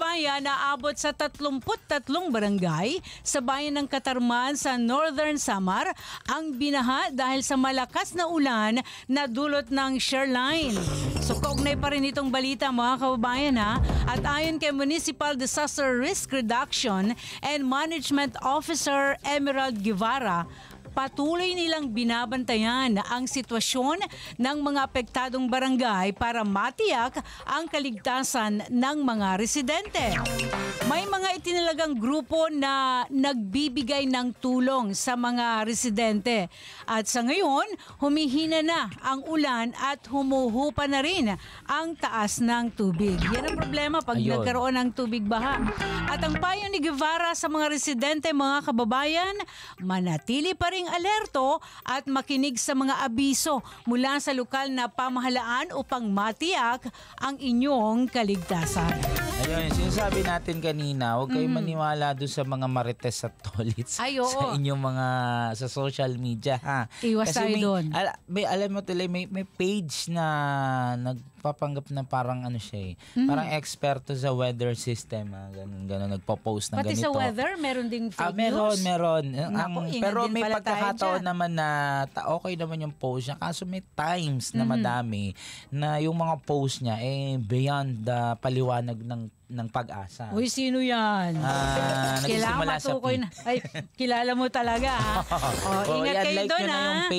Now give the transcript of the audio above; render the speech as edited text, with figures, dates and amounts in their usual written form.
kababayan naabot sa 33 barangay sa bayan ng Katarman sa Northern Samar ang binaha dahil sa malakas na ulan na dulot ng shoreline. So kaugnay pa rin itong balita mga kababayan ha. At ayon kay Municipal Disaster Risk Reduction and Management Officer Emerald Guevara, patuloy nilang binabantayan ang sitwasyon ng mga apektadong barangay para matiyak ang kaligtasan ng mga residente. May mga itinalagang grupo na nagbibigay ng tulong sa mga residente. At sa ngayon, humihina na ang ulan at humuhupa na rin ang taas ng tubig. Yan ang problema pag nagkaroon ng tubig baha. At ang payo ni Guevara sa mga residente, mga kababayan, manatili pa ring alerto at makinig sa mga abiso mula sa lokal na pamahalaan upang matiyak ang inyong kaligtasan. Ayun, sinasabi natin kanina, huwag kayong maniwala doon sa mga marites at tolits sa inyong mga sa social media. Ha? Iwas tayo doon. Alam mo tuloy, may page na nagpapanggap na parang ano siya parang eksperto sa weather system. Ganun, nagpo-post na pati ganito. Pati sa weather, meron ding fake news? Meron. Naku, pero may pala pagkakataon naman na okay naman yung post niya. Kaso may times na madami na yung mga post niya beyond the paliwanag ng pag-asa. Uy, sino yan? Nagsimula sa kilala mo talaga. Ingat kayo doon ha.